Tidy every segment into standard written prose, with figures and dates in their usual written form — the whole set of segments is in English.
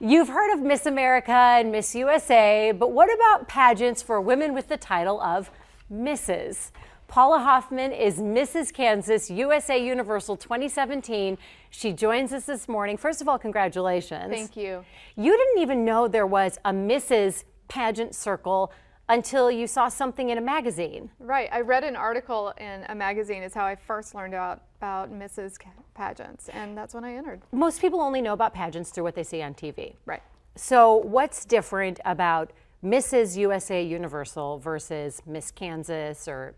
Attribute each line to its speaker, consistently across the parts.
Speaker 1: You've heard of Miss America and Miss USA, but what about pageants for women with the title of Mrs.? Paula Hoffman is Mrs. Kansas USA Universal 2017. She joins us this morning. First of all, congratulations.
Speaker 2: Thank you.
Speaker 1: You didn't even know there was a Mrs. pageant circle until you saw something in a magazine.
Speaker 2: Right. I read an article in a magazine is how I first learned about Mrs. pageants, and that's when I entered.
Speaker 1: Most people only know about pageants through what they see on TV.
Speaker 2: Right.
Speaker 1: So what's different about Mrs. USA Universal versus Miss Kansas or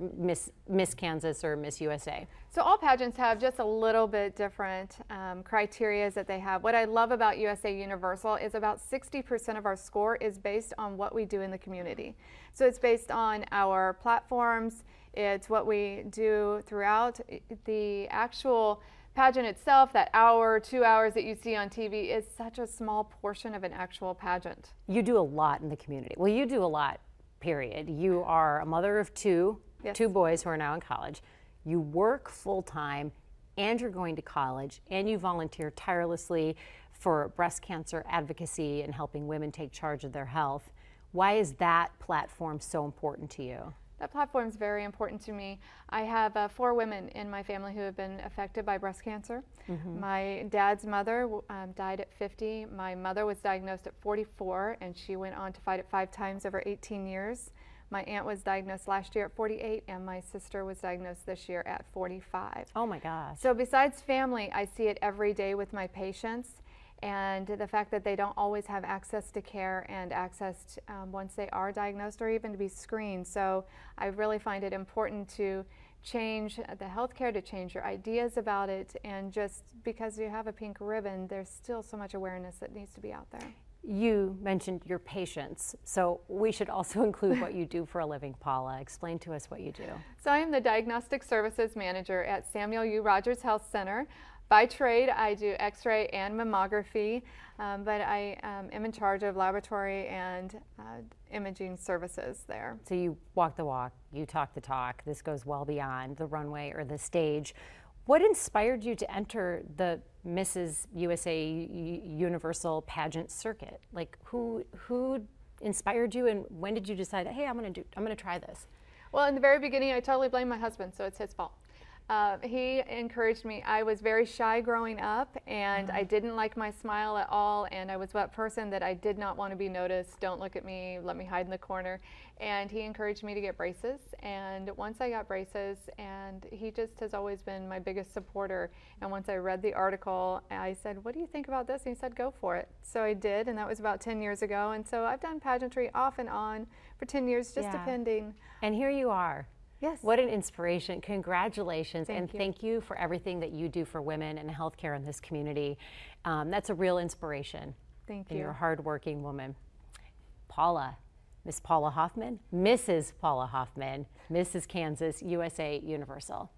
Speaker 1: Miss Kansas or Miss USA?
Speaker 2: So all pageants have just a little bit different criteria that they have. What I love about USA Universal is about 60% of our score is based on what we do in the community. So it's based on our platforms, it's what we do throughout. The actual pageant itself, that hour, 2 hours that you see on TV, is such a small portion of an actual pageant.
Speaker 1: You do a lot in the community. Well, you do a lot, period. You are a mother of two,
Speaker 2: Yes.
Speaker 1: two boys who are now in college. You work full-time, and you're going to college, and you volunteer tirelessly for breast cancer advocacy and helping women take charge of their health. Why is that platform so important to you?
Speaker 2: That platform is very important to me. I have 4 women in my family who have been affected by breast cancer. My dad's mother died at 50. My mother was diagnosed at 44, and she went on to fight it 5 times over 18 years. My aunt was diagnosed last year at 48, and my sister was diagnosed this year at 45.
Speaker 1: Oh my gosh.
Speaker 2: So besides family, I see it every day with my patients. And the fact that they don't always have access to care and access to, once they are diagnosed or even to be screened. So I really find it important to change the healthcare, to change your ideas about it, and just because you have a pink ribbon, there's still so much awareness that needs to be out there.
Speaker 1: You mentioned your patients, so we should also include what you do for a living, Paula. Explain to us what you do.
Speaker 2: So I am the Diagnostic Services Manager at Samuel U. Rogers Health Center. By trade, I do x-ray and mammography, but I am in charge of laboratory and imaging services there.
Speaker 1: So you walk the walk, you talk the talk. This goes well beyond the runway or the stage. What inspired you to enter the Mrs. USA Universal pageant circuit? Like who inspired you, and when did you decide, hey, I'm gonna try this?
Speaker 2: Well, in the very beginning, I totally blame my husband, so it's his fault. He encouraged me. I was very shy growing up, and I didn't like my smile at all, and I was that person that I did not want to be noticed. Don't look at me, let me hide in the corner. And he encouraged me to get braces, and once I got braces, and he just has always been my biggest supporter. And once I read the article, I said, what do you think about this? And he said, go for it. So I did, and that was about 10 years ago. And so I've done pageantry off and on for 10 years, just depending.
Speaker 1: And here you are.
Speaker 2: Yes.
Speaker 1: What an inspiration. Congratulations.
Speaker 2: Thank you.
Speaker 1: Thank you for everything that you do for women and healthcare in this community. That's a real inspiration.
Speaker 2: Thank
Speaker 1: and
Speaker 2: you.
Speaker 1: You're a hardworking woman. Paula, Miss Paula Hoffman, Mrs. Paula Hoffman, Mrs. Kansas USA Universal.